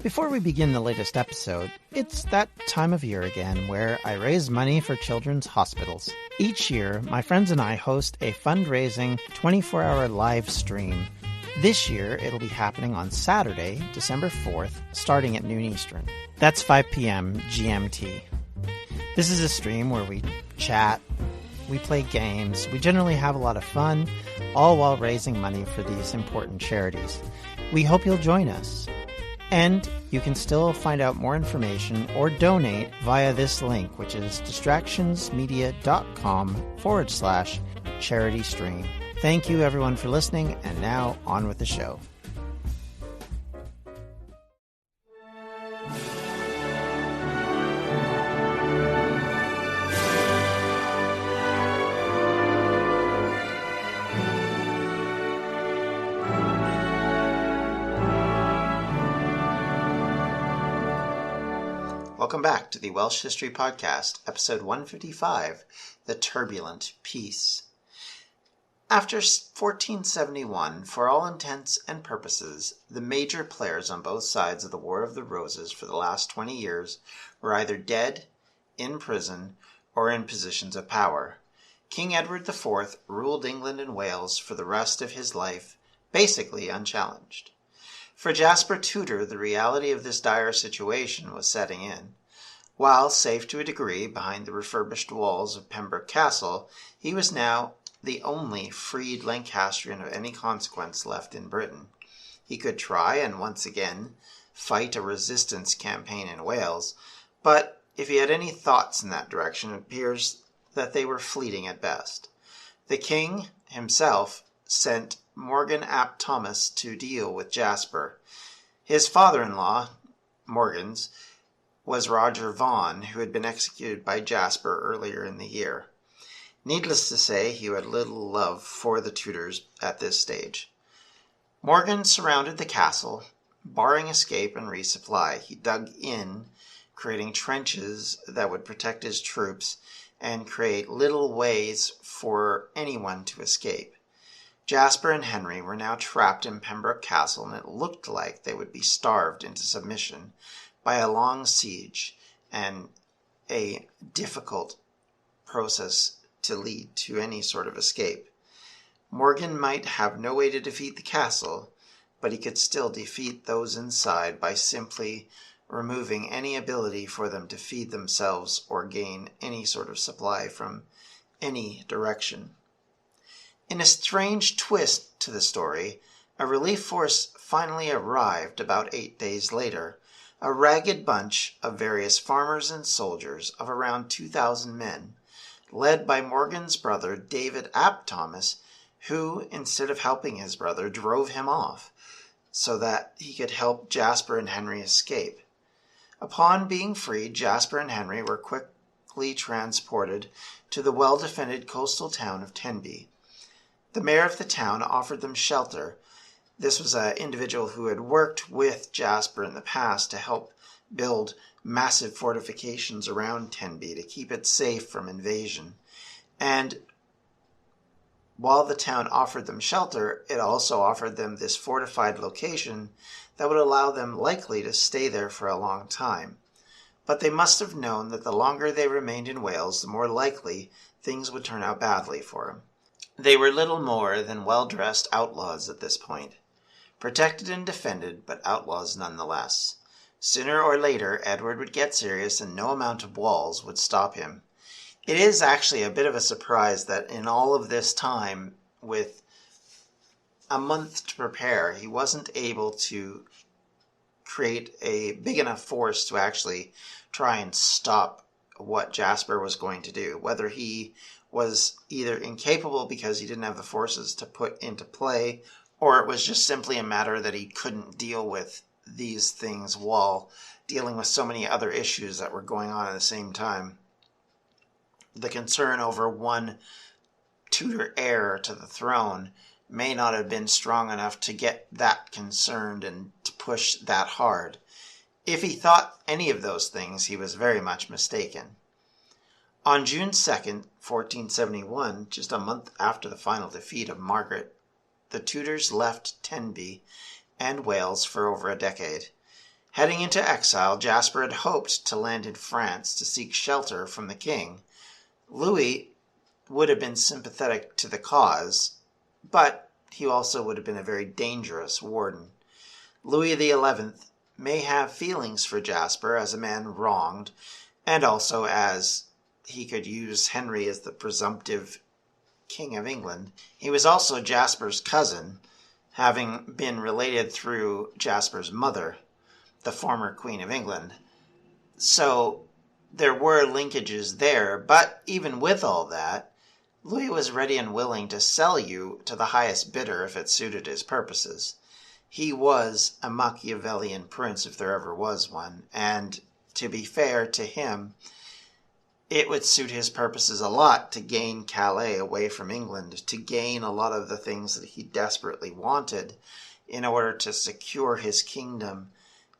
Before we begin the latest episode, it's that time of year again where I raise money for children's hospitals. Each year, my friends and I host a fundraising 24-hour live stream. This year, it'll be happening on Saturday, December 4th, starting at noon Eastern. That's 5 p.m. GMT. This is a stream where we chat, we play games, we generally have a lot of fun, all while raising money for these important charities. We hope you'll join us. And you can still find out more information or donate via this link, which is distractionsmedia.com/charity stream. Thank you everyone for listening, and now on with the show. Welcome back to the Welsh History Podcast, episode 155, The Turbulent Peace. After 1471, for all intents and purposes, the major players on both sides of the War of the Roses for the last 20 years were either dead, in prison, or in positions of power. King Edward IV ruled England and Wales for the rest of his life, basically unchallenged. For Jasper Tudor, the reality of this dire situation was setting in. While safe to a degree behind the refurbished walls of Pembroke Castle, he was now the only freed Lancastrian of any consequence left in Britain. He could try and once again fight a resistance campaign in Wales, but if he had any thoughts in that direction, it appears that they were fleeting at best. The king himself sent Morgan ap Thomas to deal with Jasper. His father-in-law, Morgan's, was Roger Vaughan, who had been executed by Jasper earlier in the year. Needless to say, he had little love for the Tudors at this stage. Morgan surrounded the castle, barring escape and resupply. He dug in, creating trenches that would protect his troops and create little ways for anyone to escape. Jasper and Henry were now trapped in Pembroke Castle, and it looked like they would be starved into submission by a long siege and a difficult process to lead to any sort of escape. Morgan might have no way to defeat the castle, but he could still defeat those inside by simply removing any ability for them to feed themselves or gain any sort of supply from any direction. In a strange twist to the story, a relief force finally arrived about 8 days later, a ragged bunch of various farmers and soldiers of around 2,000 men, led by Morgan's brother David ap Thomas, who, instead of helping his brother, drove him off so that he could help Jasper and Henry escape. Upon being freed, Jasper and Henry were quickly transported to the well-defended coastal town of Tenby. The mayor of the town offered them shelter. This was an individual who had worked with Jasper in the past to help build massive fortifications around Tenby to keep it safe from invasion. And while the town offered them shelter, it also offered them this fortified location that would allow them likely to stay there for a long time. But they must have known that the longer they remained in Wales, the more likely things would turn out badly for them. They were little more than well-dressed outlaws at this point. Protected and defended, but outlaws nonetheless. Sooner or later, Edward would get serious, and no amount of walls would stop him. It is actually a bit of a surprise that in all of this time, with a month to prepare, he wasn't able to create a big enough force to actually try and stop what Jasper was going to do. Whether he was either incapable because he didn't have the forces to put into play, or it was just simply a matter that he couldn't deal with these things while dealing with so many other issues that were going on at the same time. The concern over one Tudor heir to the throne may not have been strong enough to get that concerned and to push that hard. If he thought any of those things, he was very much mistaken. On June 2nd, 1471, just a month after the final defeat of Margaret, the Tudors left Tenby and Wales for over a decade. Heading into exile, Jasper had hoped to land in France to seek shelter from the king. Louis would have been sympathetic to the cause, but he also would have been a very dangerous warden. Louis XI may have feelings for Jasper as a man wronged, and also as he could use Henry as the presumptive King of England. He was also Jasper's cousin, having been related through Jasper's mother, the former Queen of England. So there were linkages there, but even with all that, Louis was ready and willing to sell you to the highest bidder if it suited his purposes. He was a Machiavellian prince if there ever was one, and to be fair to him, it would suit his purposes a lot to gain Calais away from England, to gain a lot of the things that he desperately wanted in order to secure his kingdom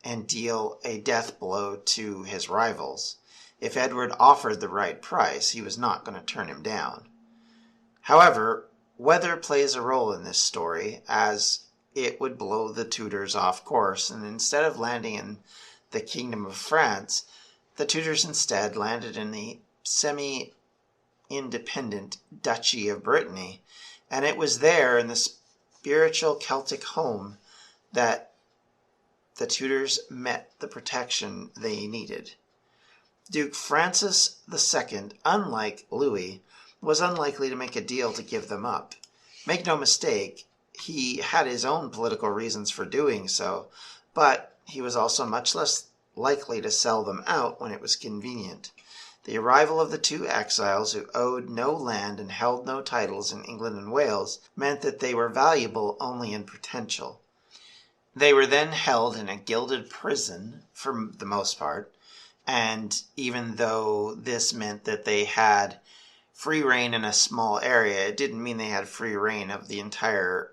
and deal a death blow to his rivals. If Edward offered the right price, he was not going to turn him down. However, weather plays a role in this story, as it would blow the Tudors off course, and instead of landing in the Kingdom of France, the Tudors instead landed in the semi-independent Duchy of Brittany, and it was there in the spiritual Celtic home that the Tudors met the protection they needed. Duke Francis II, unlike Louis, was unlikely to make a deal to give them up. Make no mistake, he had his own political reasons for doing so, but he was also much less likely to sell them out when it was convenient. The arrival of the two exiles who owed no land and held no titles in England and Wales meant that they were valuable only in potential. They were then held in a gilded prison for the most part, and even though this meant that they had free reign in a small area, it didn't mean they had free reign of the entire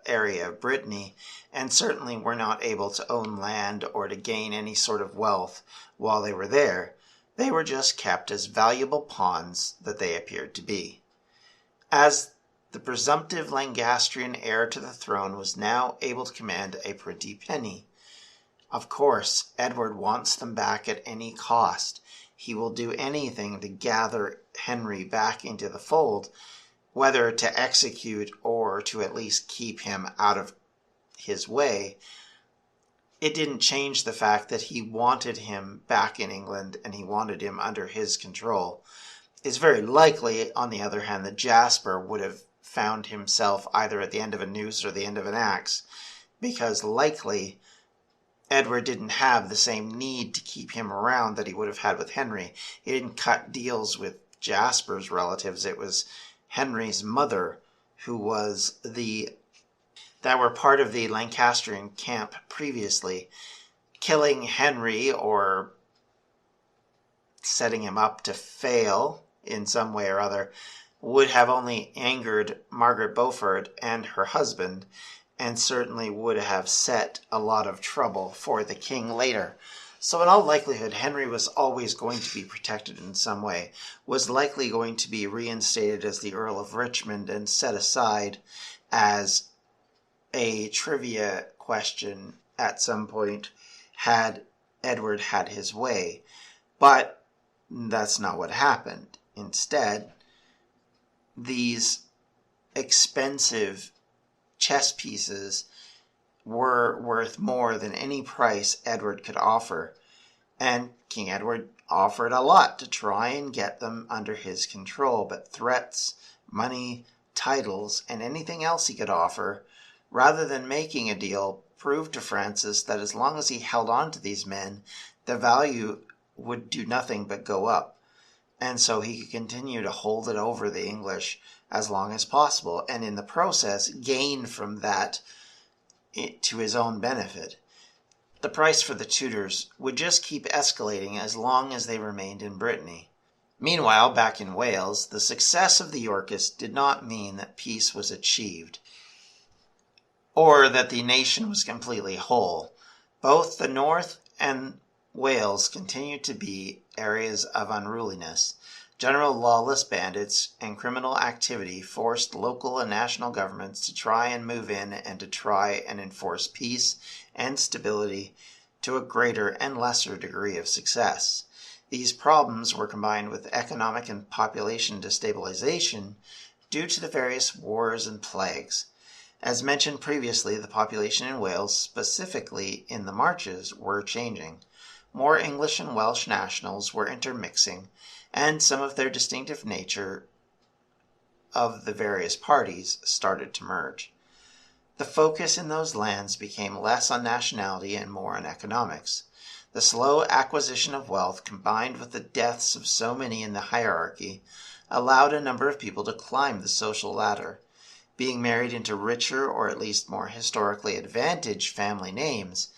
area of Brittany, and certainly were not able to own land or to gain any sort of wealth while they were there. They were just kept as valuable pawns that they appeared to be. As the presumptive Lancastrian heir to the throne was now able to command a pretty penny. Of course, Edward wants them back at any cost. He will do anything to gather Henry back into the fold, whether to execute or to at least keep him out of his way. It didn't change the fact that he wanted him back in England and he wanted him under his control. It's very likely, on the other hand, that Jasper would have found himself either at the end of a noose or the end of an axe, because likely Edward didn't have the same need to keep him around that he would have had with Henry. He didn't cut deals with Jasper's relatives. It was Henry's mother who was that were part of the Lancastrian camp previously. Killing Henry or setting him up to fail in some way or other would have only angered Margaret Beaufort and her husband, and certainly would have set a lot of trouble for the king later. So in all likelihood, Henry was always going to be protected in some way, was likely going to be reinstated as the Earl of Richmond and set aside as a trivia question at some point had Edward had his way. But that's not what happened. Instead, these expensive chess pieces were worth more than any price Edward could offer, and King Edward offered a lot to try and get them under his control, but threats, money, titles, and anything else he could offer, rather than making a deal, proved to Francis that as long as he held on to these men, the value would do nothing but go up, and so he could continue to hold it over the English as long as possible, and in the process gain from that to his own benefit. The price for the Tudors would just keep escalating as long as they remained in Brittany. Meanwhile, back in Wales, the success of the Yorkists did not mean that peace was achieved, or that the nation was completely whole. Both the North and Wales continued to be areas of unruliness. General lawless bandits and criminal activity forced local and national governments to try and move in and to try and enforce peace and stability to a greater and lesser degree of success. These problems were combined with economic and population destabilization due to the various wars and plagues. As mentioned previously, the population in Wales, specifically in the Marches, were changing. More English and Welsh nationals were intermixing, and some of their distinctive nature of the various parties started to merge. The focus in those lands became less on nationality and more on economics. The slow acquisition of wealth, combined with the deaths of so many in the hierarchy, allowed a number of people to climb the social ladder. Being married into richer, or at least more historically advantaged family names,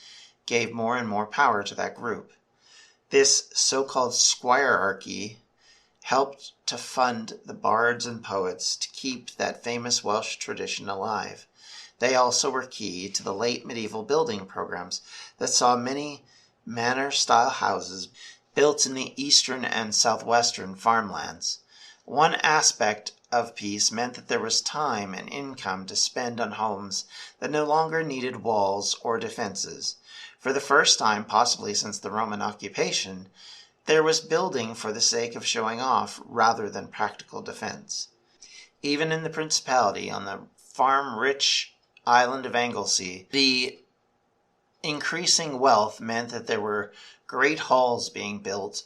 gave more and more power to that group. This so-called squirearchy helped to fund the bards and poets to keep that famous Welsh tradition alive. They also were key to the late medieval building programs that saw many manor-style houses built in the eastern and southwestern farmlands. One aspect of peace meant that there was time and income to spend on homes that no longer needed walls or defenses. For the first time, possibly since the Roman occupation, there was building for the sake of showing off rather than practical defense. Even in the Principality, on the farm-rich island of Anglesey, the increasing wealth meant that there were great halls being built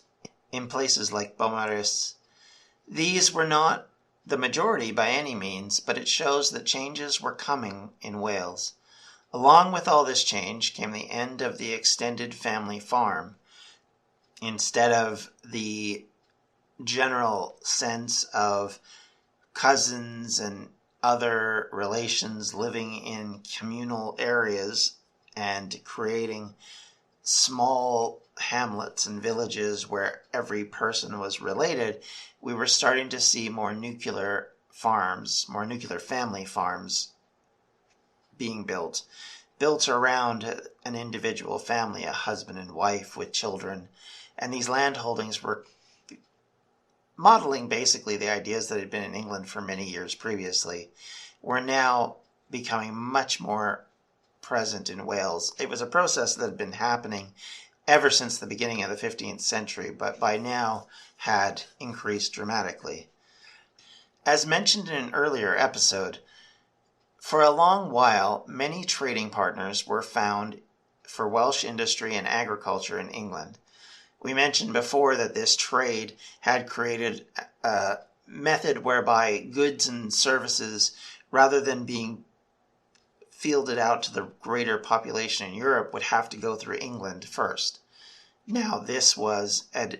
in places like Beaumaris. These were not the majority by any means, but it shows that changes were coming in Wales. Along with all this change came the end of the extended family farm. Instead of the general sense of cousins and other relations living in communal areas and creating small hamlets and villages where every person was related, we were starting to see more nuclear family farms being built around an individual family, a husband and wife with children. And these land holdings were modeling basically the ideas that had been in England for many years previously, were now becoming much more present in Wales. It was a process that had been happening ever since the beginning of the 15th century, but by now had increased dramatically. As mentioned in an earlier episode, for a long while, many trading partners were found for Welsh industry and agriculture in England. We mentioned before that this trade had created a method whereby goods and services, rather than being fielded out to the greater population in Europe, would have to go through England first. Now, this was an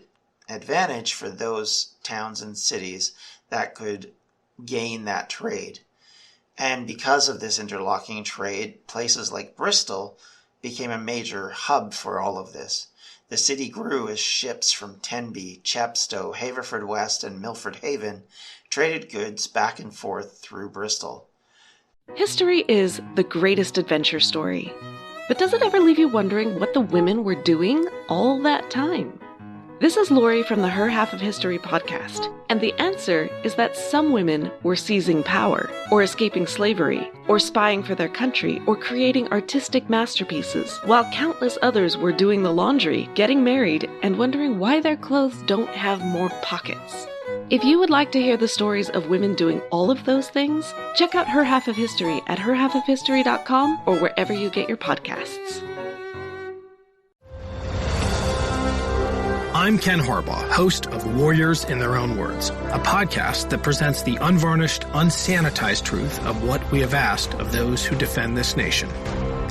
advantage for those towns and cities that could gain that trade. And because of this interlocking trade, places like Bristol became a major hub for all of this. The city grew as ships from Tenby, Chepstow, Haverfordwest, and Milford Haven traded goods back and forth through Bristol. History is the greatest adventure story. But does it ever leave you wondering what the women were doing all that time? This is Lori from the Her Half of History podcast, and the answer is that some women were seizing power, or escaping slavery, or spying for their country, or creating artistic masterpieces, while countless others were doing the laundry, getting married, and wondering why their clothes don't have more pockets. If you would like to hear the stories of women doing all of those things, check out Her Half of History at herhalfofhistory.com or wherever you get your podcasts. I'm Ken Harbaugh, host of Warriors in Their Own Words, a podcast that presents the unvarnished, unsanitized truth of what we have asked of those who defend this nation.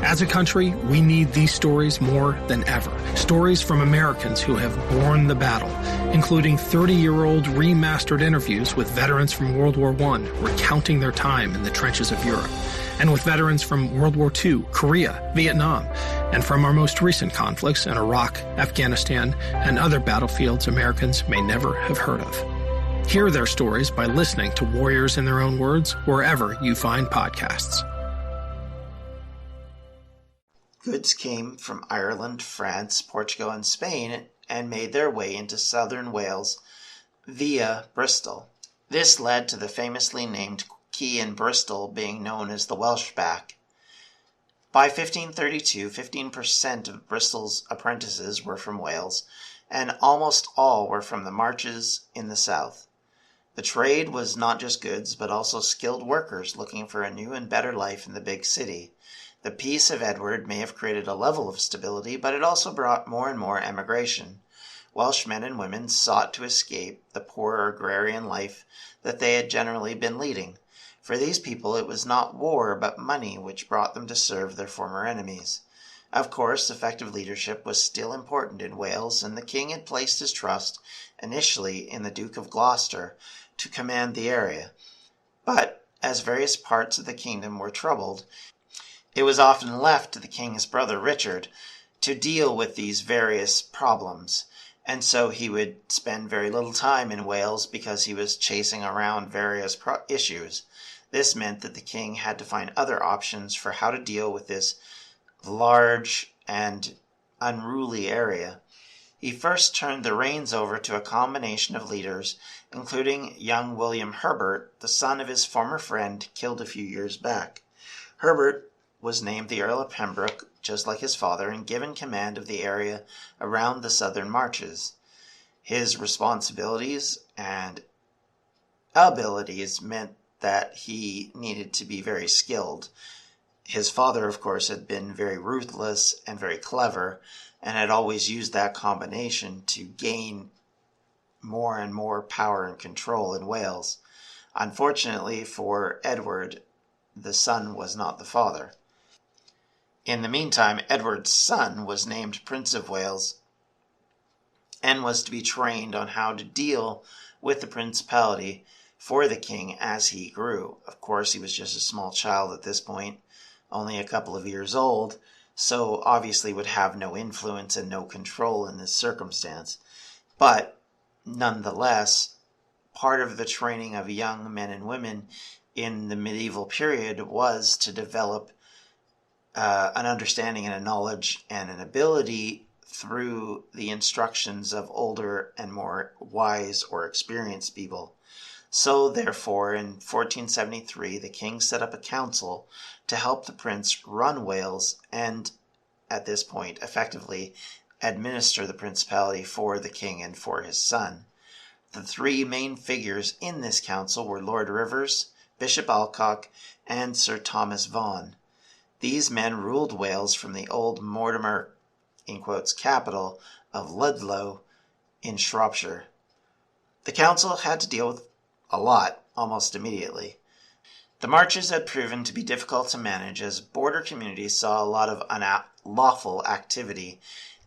As a country, we need these stories more than ever. Stories from Americans who have borne the battle, including 30-year-old remastered interviews with veterans from World War I recounting their time in the trenches of Europe, and with veterans from World War II, Korea, Vietnam, and from our most recent conflicts in Iraq, Afghanistan, and other battlefields Americans may never have heard of. Hear their stories by listening to Warriors in Their Own Words wherever you find podcasts. Goods came from Ireland, France, Portugal, and Spain and made their way into southern Wales via Bristol. This led to the famously named quay in Bristol being known as the Welsh Back. By 1532, 15% of Bristol's apprentices were from Wales, and almost all were from the marches in the south. The trade was not just goods, but also skilled workers looking for a new and better life in the big city. The peace of Edward may have created a level of stability, but it also brought more and more emigration. Welsh men and women sought to escape the poor agrarian life that they had generally been leading. For these people it was not war but money which brought them to serve their former enemies. Of course, effective leadership was still important in Wales, and the king had placed his trust initially in the Duke of Gloucester to command the area. But as various parts of the kingdom were troubled, it was often left to the king's brother Richard to deal with these various problems, and so he would spend very little time in Wales because he was chasing around various issues. This meant that the king had to find other options for how to deal with this large and unruly area. He first turned the reins over to a combination of leaders, including young William Herbert, the son of his former friend killed a few years back. Herbert was named the Earl of Pembroke, just like his father, and given command of the area around the southern marches. His responsibilities and abilities meant that he needed to be very skilled. His father, of course, had been very ruthless and very clever, and had always used that combination to gain more and more power and control in Wales. Unfortunately for Edward, the son was not the father. In the meantime, Edward's son was named Prince of Wales and was to be trained on how to deal with the principality for the king as he grew. Of course, he was just a small child at this point, only a couple of years old, so obviously would have no influence and no control in this circumstance. But nonetheless, part of the training of young men and women in the medieval period was to develop an understanding and a knowledge and an ability through the instructions of older and more wise or experienced people. So, therefore, in 1473, the king set up a council to help the prince run Wales and, at this point, effectively administer the principality for the king and for his son. The three main figures in this council were Lord Rivers, Bishop Alcock, and Sir Thomas Vaughan. These men ruled Wales from the old Mortimer, in quotes, capital of Ludlow in Shropshire. The council had to deal with a lot almost immediately. The marches had proven to be difficult to manage as border communities saw a lot of unlawful activity,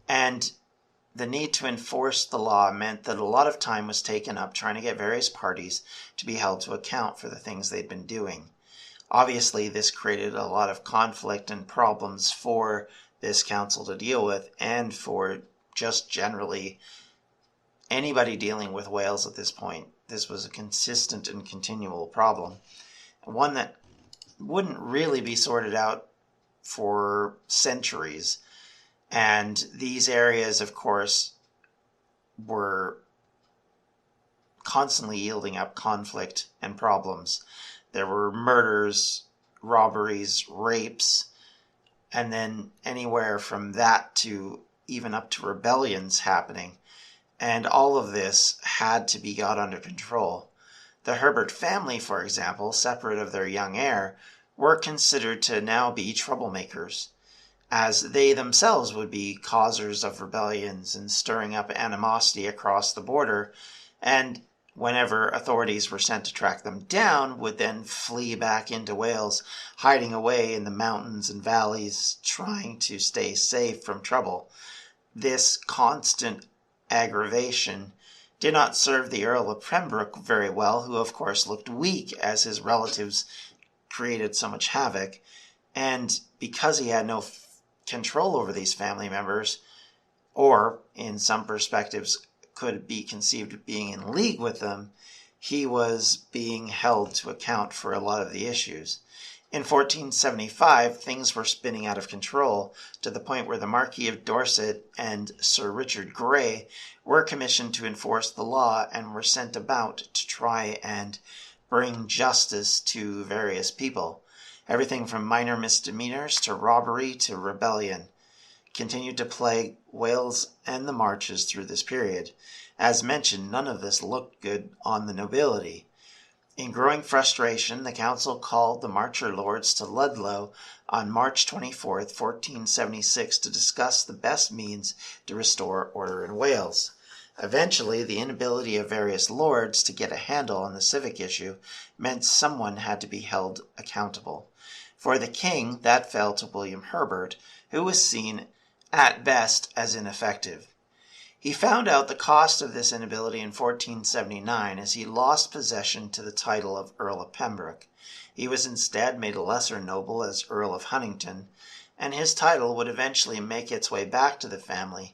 and the need to enforce the law meant that a lot of time was taken up trying to get various parties to be held to account for the things they'd been doing. Obviously, this created a lot of conflict and problems for this council to deal with, and for just generally anybody dealing with Wales at this point. This was a consistent and continual problem, one that wouldn't really be sorted out for centuries. And these areas, of course, were constantly yielding up conflict and problems. There were murders, robberies, rapes, and then anywhere from that to even up to rebellions happening. And all of this had to be got under control. The Herbert family, for example, separate of their young heir, were considered to now be troublemakers, as they themselves would be causers of rebellions and stirring up animosity across the border, and whenever authorities were sent to track them down, would then flee back into Wales, hiding away in the mountains and valleys, trying to stay safe from trouble. This constant aggravation did not serve the Earl of Pembroke very well, who of course looked weak as his relatives created so much havoc, and because he had no control over these family members, or in some perspectives could be conceived of being in league with them, he was being held to account for a lot of the issues. In 1475, things were spinning out of control to the point where the Marquis of Dorset and Sir Richard Grey were commissioned to enforce the law and were sent about to try and bring justice to various people. Everything from minor misdemeanors to robbery to rebellion continued to plague Wales and the Marches through this period. As mentioned, none of this looked good on the nobility. In growing frustration, the council called the Marcher lords to Ludlow on March 24, 1476, to discuss the best means to restore order in Wales. Eventually, the inability of various lords to get a handle on the civic issue meant someone had to be held accountable. For the king, that fell to William Herbert, who was seen at best as ineffective. He found out the cost of this inability in 1479 as he lost possession to the title of Earl of Pembroke. He was instead made a lesser noble as Earl of Huntingdon, and his title would eventually make its way back to the family,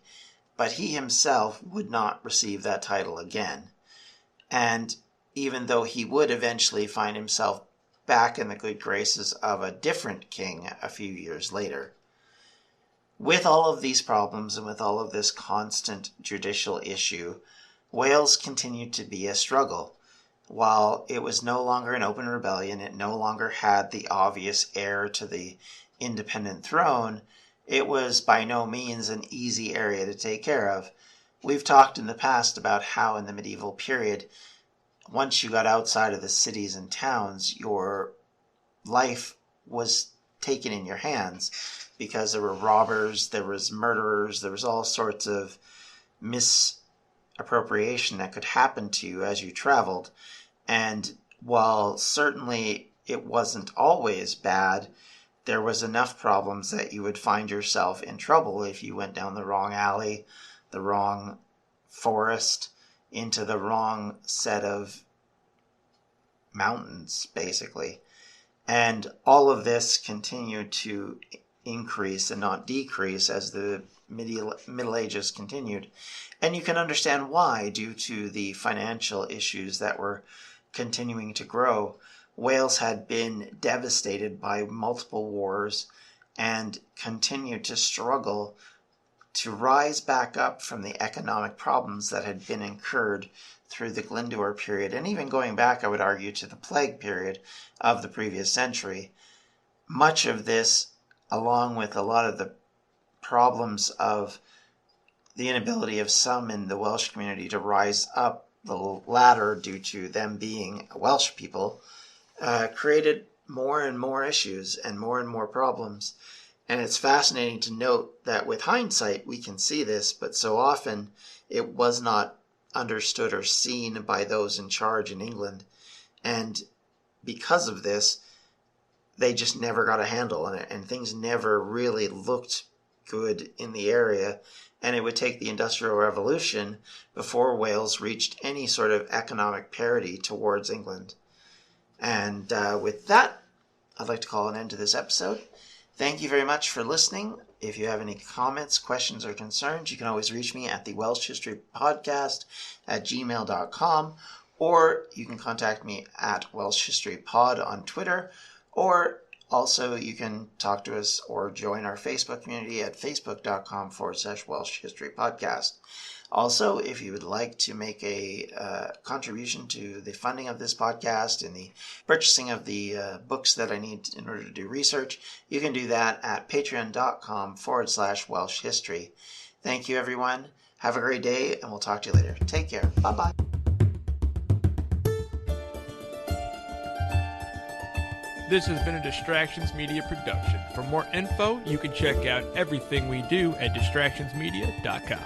but he himself would not receive that title again. And even though he would eventually find himself back in the good graces of a different king a few years later. With all of these problems and with all of this constant judicial issue, Wales continued to be a struggle. While it was no longer an open rebellion, it no longer had the obvious heir to the independent throne, it was by no means an easy area to take care of. We've talked in the past about how in the medieval period, once you got outside of the cities and towns, your life was taken in your hands because there were robbers, there was murderers, there was all sorts of misappropriation that could happen to you as you traveled. And while certainly it wasn't always bad, there was enough problems that you would find yourself in trouble if you went down the wrong alley, the wrong forest, into the wrong set of mountains, basically. And all of this continued to increase and not decrease as the Middle Ages continued. And you can understand why, due to the financial issues that were continuing to grow. Wales had been devastated by multiple wars and continued to struggle to rise back up from the economic problems that had been incurred through the Glyndŵr period, and even going back, I would argue, to the Plague period of the previous century. Much of this, along with a lot of the problems of the inability of some in the Welsh community to rise up the ladder due to them being Welsh people, created more and more issues and more problems. And it's fascinating to note that with hindsight, we can see this, but so often it was not understood or seen by those in charge in England. And because of this, they just never got a handle on it, and things never really looked good in the area. And it would take the Industrial Revolution before Wales reached any sort of economic parity towards England. And with that, I'd like to call an end to this episode. Thank you very much for listening. If you have any comments, questions, or concerns, you can always reach me at the Welsh History Podcast at gmail.com, or you can contact me at Welsh History Pod on Twitter, or also you can talk to us or join our Facebook community at facebook.com/Welsh History Podcast. Also, if you would like to make a contribution to the funding of this podcast and the purchasing of the books that I need in order to do research, you can do that at patreon.com/Welsh History. Thank you, everyone. Have a great day, and we'll talk to you later. Take care. Bye-bye. This has been a Distractions Media production. For more info, you can check out everything we do at distractionsmedia.com.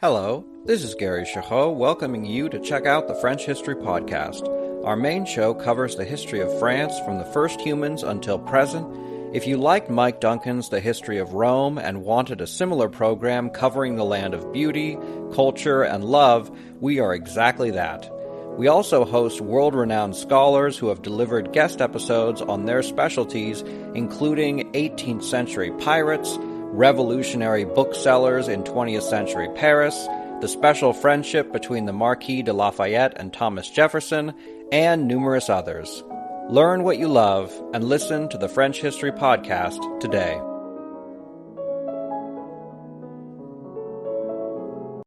Hello, this is Gary Chahot welcoming you to check out the French History Podcast. Our main show covers the history of France from the first humans until present. If you liked Mike Duncan's The History of Rome and wanted a similar program covering the land of beauty, culture, and love, we are exactly that. We also host world-renowned scholars who have delivered guest episodes on their specialties, including 18th century pirates, revolutionary booksellers in 20th century Paris, the special friendship between the Marquis de Lafayette and Thomas Jefferson, and numerous others. Learn what you love and listen to the French History Podcast today.